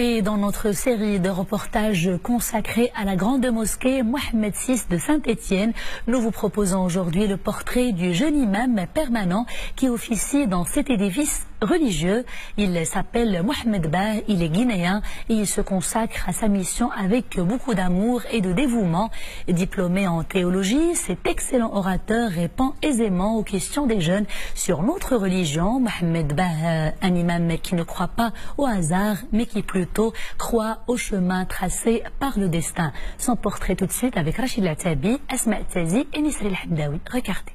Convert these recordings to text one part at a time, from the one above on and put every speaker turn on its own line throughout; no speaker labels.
Et dans notre série de reportages consacrés à la grande mosquée Mohammed VI de Saint-Étienne, nous vous proposons aujourd'hui le portrait du jeune imam permanent qui officie dans cet édifice religieux. Il s'appelle Mohamed Ba, il est guinéen et il se consacre à sa mission avec beaucoup d'amour et de dévouement. Diplômé en théologie, cet excellent orateur répond aisément aux questions des jeunes sur notre religion. Mohamed Ba, un imam qui ne croit pas au hasard, mais qui plutôt croit au chemin tracé par le destin. Son portrait tout de suite avec Rachid Latabi, Asma Tazi et Nisri El-Hamdaoui. Regardez.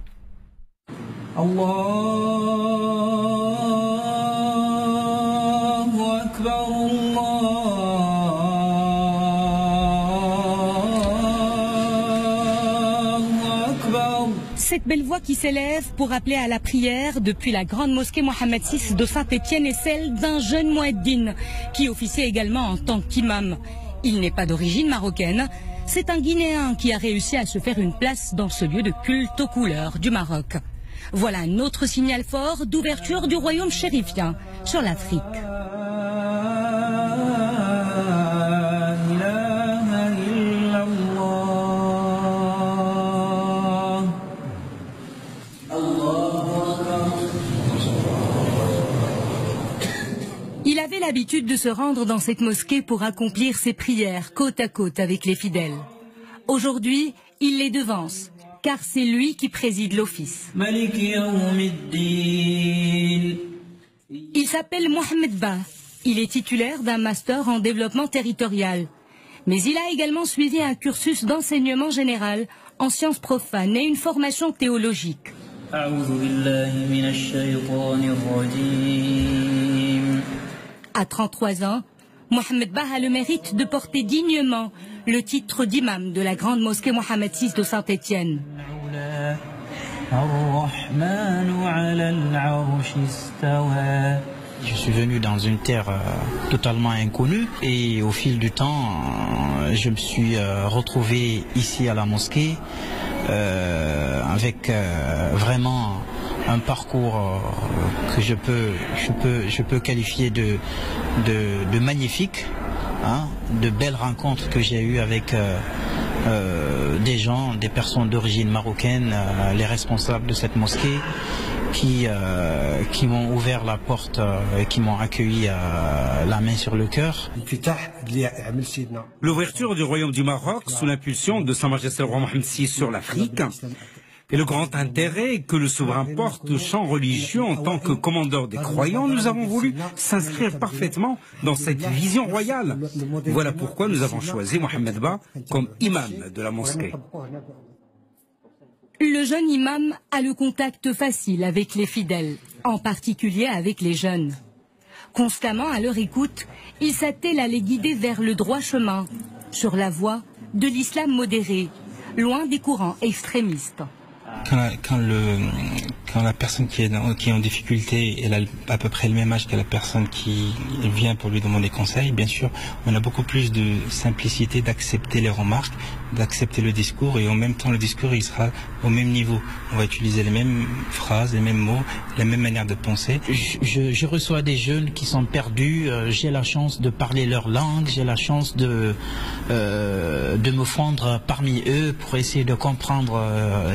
Allahu Akbar, Allahu Akbar.
Cette belle voix qui s'élève pour appeler à la prière depuis la grande mosquée Mohammed VI de Saint-Étienne est celle d'un jeune mueddin qui officie également en tant qu'imam. Il n'est pas d'origine marocaine, c'est un Guinéen qui a réussi à se faire une place dans ce lieu de culte aux couleurs du Maroc. Voilà un autre signal fort d'ouverture du royaume chérifien sur l'Afrique. Il avait l'habitude de se rendre dans cette mosquée pour accomplir ses prières côte à côte avec les fidèles. Aujourd'hui, il les devance, car c'est lui qui préside l'office. Il s'appelle Mohamed Ba. Il est titulaire d'un master en développement territorial. Mais il a également suivi un cursus d'enseignement général en sciences profanes et une formation théologique. À 33 ans, Mohamed Ba a le mérite de porter dignement le titre d'imam de la grande mosquée Mohammed VI de Saint-Étienne.
Je suis venu dans une terre totalement inconnue et au fil du temps, je me suis retrouvé ici à la mosquée avec vraiment un parcours que je peux qualifier de magnifique, hein, de belles rencontres que j'ai eues avec des gens, des personnes d'origine marocaine, les responsables de cette mosquée qui m'ont ouvert la porte et qui m'ont accueilli la main sur le cœur.
L'ouverture du royaume du Maroc sous l'impulsion de Sa Majesté le roi Mohammed VI sur l'Afrique et le grand intérêt que le souverain porte au champ religieux en tant que commandeur des croyants, nous avons voulu s'inscrire parfaitement dans cette vision royale. Voilà pourquoi nous avons choisi Mohamed Ba comme imam de la mosquée.
Le jeune imam a le contact facile avec les fidèles, en particulier avec les jeunes. Constamment à leur écoute, il s'attelle à les guider vers le droit chemin, sur la voie de l'islam modéré, loin des courants extrémistes.
Quand la personne qui est en difficulté, elle a à peu près le même âge que la personne qui vient pour lui demander conseil, bien sûr, on a beaucoup plus de simplicité d'accepter les remarques, d'accepter le discours, et en même temps le discours il sera au même niveau. On va utiliser les mêmes phrases, les mêmes mots, la même manière de penser.
Je reçois des jeunes qui sont perdus, j'ai la chance de parler leur langue, j'ai la chance de me fondre parmi eux pour essayer de comprendre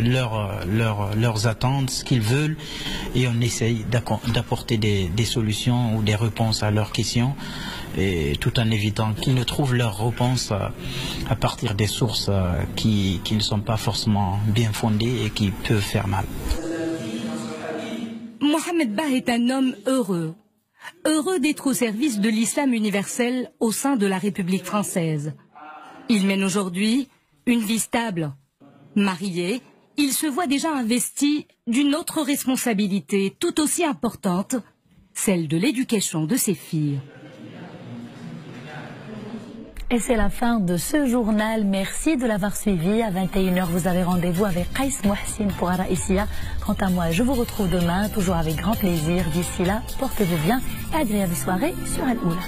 leurs attentes, ce qu'ils veulent, et on essaye d'apporter des solutions ou des réponses à leurs questions, et tout en évitant qu'ils ne trouvent leurs réponses à partir des sources qui ne sont pas forcément bien fondées et qui peuvent faire mal.
Mohamed Ba est un homme heureux. Heureux d'être au service de l'islam universel au sein de la République française. Il mène aujourd'hui une vie stable. Marié, il se voit déjà investi d'une autre responsabilité tout aussi importante, celle de l'éducation de ses filles.
Et c'est la fin de ce journal. Merci de l'avoir suivi. À 21h, vous avez rendez-vous avec Qais Mouhsin pour Araïsia. Quant à moi, je vous retrouve demain, toujours avec grand plaisir. D'ici là, portez-vous bien et agréable soirée sur Al-Oula.